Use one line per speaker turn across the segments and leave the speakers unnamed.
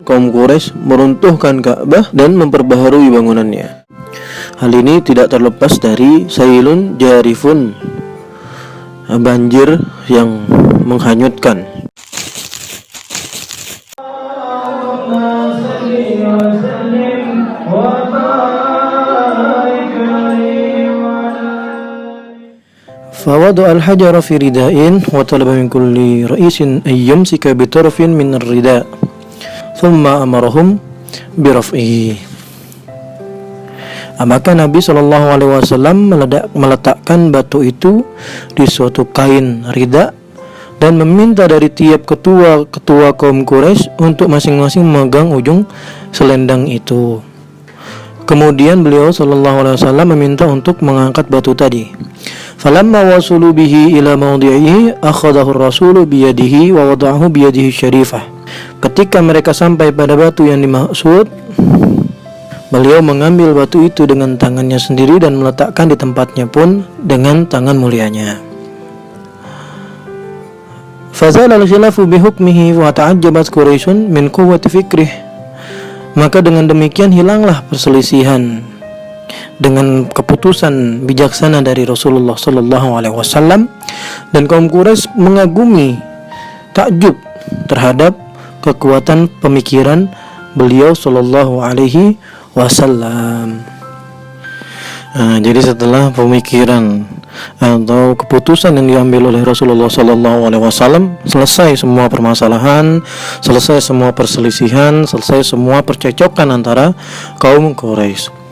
kaum Quraisy meruntuhkan Ka'bah dan memperbaharui bangunannya. Hal ini tidak terlepas dari sailun jarifun, banjir yang menghanyutkan. فوضع الحجر في رداء وطلب من كل رئيس أن يمسك بطرف من الرداء ثم أمرهم برفعه. Maka Nabi SAW meletakkan batu itu di suatu kain rida dan meminta dari tiap ketua kaum Quraisy untuk masing-masing memegang ujung selendang itu. Kemudian beliau SAW meminta untuk mengangkat batu tadi. Falamma wasulu bihi ila mawdi'ihi akhadahu ar-rasulu biyadihi wa wada'ahu biyadihi syarifah. Ketika mereka sampai pada batu yang dimaksud, beliau mengambil batu itu dengan tangannya sendiri dan meletakkan di tempatnya pun dengan tangan mulianya. Fazala al-khilafu bihukmihi wa ta'ajjabat Quraisyun min quwwati fikrih. Maka dengan demikian hilanglah perselisihan dengan keputusan bijaksana dari Rasulullah SAW, dan kaum Quraisy mengagumi, takjub terhadap kekuatan pemikiran beliau SAW. Jadi setelah pemikiran atau keputusan yang diambil oleh Rasulullah SAW, selesai semua permasalahan, selesai semua perselisihan, selesai semua percecokan antara kaum Quraisy.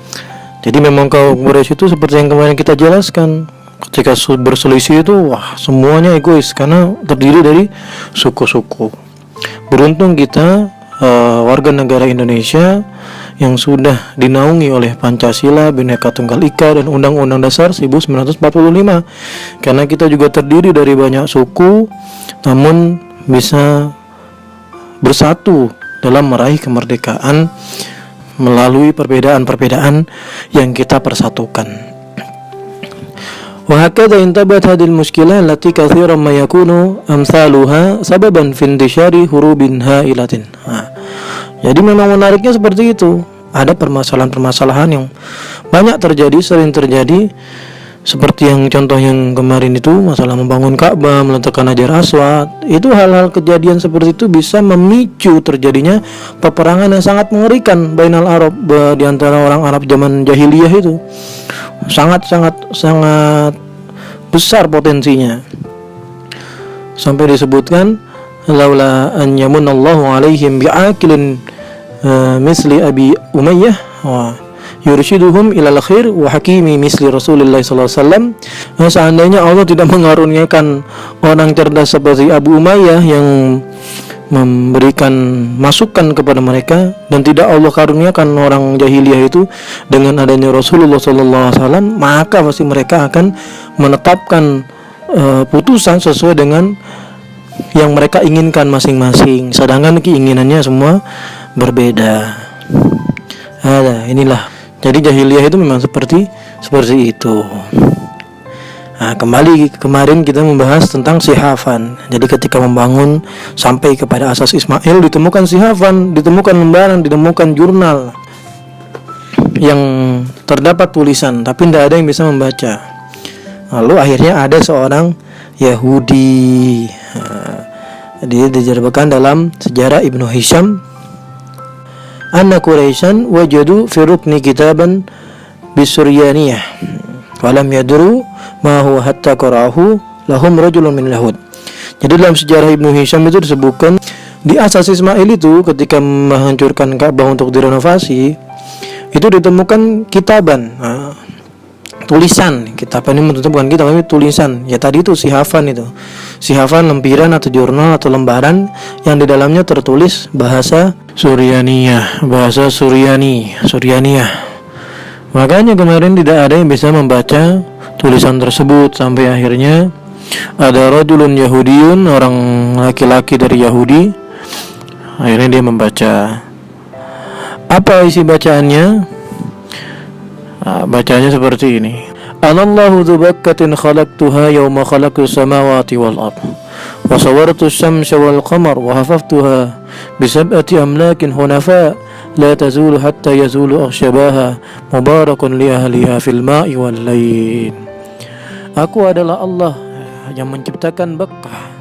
Jadi memang kaum Quraisy itu seperti yang kemarin kita jelaskan, ketika berselisih itu semuanya egois karena terdiri dari suku-suku. Beruntung kita warga negara Indonesia yang sudah dinaungi oleh Pancasila, Bhinneka Tunggal Ika, dan Undang-Undang Dasar 1945, karena kita juga terdiri dari banyak suku namun bisa bersatu dalam meraih kemerdekaan melalui perbedaan-perbedaan yang kita persatukan. Wa hakadha intabat hadhihi al-mushkilah allati katsiran ma yakunu amsaluha sababan fi intishari hurubin hailatin. Jadi memang menariknya seperti itu. Ada permasalahan-permasalahan yang banyak terjadi, sering terjadi, seperti yang contoh yang kemarin itu, masalah membangun Ka'bah, meletakkan Hajar Aswad. Itu hal-hal kejadian seperti itu bisa memicu terjadinya peperangan yang sangat mengerikan bainal Arab, di antara orang Arab zaman jahiliyah itu. Sangat besar potensinya. Sampai disebutkan laula an yamunallahu alaihim bi'aqilin misli Abi Umayyah wa yurshiduhum ilal khair wa hakimi misli Rasulullah SAW. Seandainya Allah tidak mengaruniakan orang cerdas seperti Abu Umayyah yang memberikan masukan kepada mereka, dan tidak Allah karuniakan orang jahiliyah itu dengan adanya Rasulullah SAW, maka pasti mereka akan menetapkan putusan sesuai dengan yang mereka inginkan masing-masing, sedangkan keinginannya semua berbeda. Inilah. Jadi jahiliyah itu memang seperti itu. Kembali kemarin kita membahas tentang sihafan. Jadi ketika membangun sampai kepada asas Ismail, ditemukan sihafan, ditemukan lembaran, ditemukan jurnal yang terdapat tulisan, tapi tidak ada yang bisa membaca. Lalu akhirnya ada seorang Yahudi. Dia diceritakan dalam sejarah Ibnu Hisham, anna Quraisyan wajadu fi rukni kitaban bisuryaniyah walam yadru ma huwa hatta qara'ahu lahum rajulun min Yahud. Jadi dalam sejarah Ibnu Hisham itu disebutkan di asas Ismail itu ketika menghancurkan Ka'bah untuk direnovasi, itu ditemukan kitaban, tulisan. Kitaban ini tentu bukan kitab tapi tulisan. Ya tadi itu sihafan itu. Sihafan, lempiran atau jurnal atau lembaran yang di dalamnya tertulis bahasa Suryaniyah, bahasa Suryaniyah. Makanya kemarin tidak ada yang bisa membaca tulisan tersebut, sampai akhirnya ada rajulun Yahudiyun, orang laki-laki dari Yahudi, akhirnya dia membaca. Apa isi bacaannya? Bacaannya seperti ini. Anallahu dzubakkatin khalaqtuha yawma khalaqtus samawati wal ardh وصورت الشمس والقمر وحفظتها بسبعة أملاك حنفاء لا تزول حتى يزول أخشباها مبارك لأهلها في الماء والليل. Aku adalah Allah yang menciptakan Mekah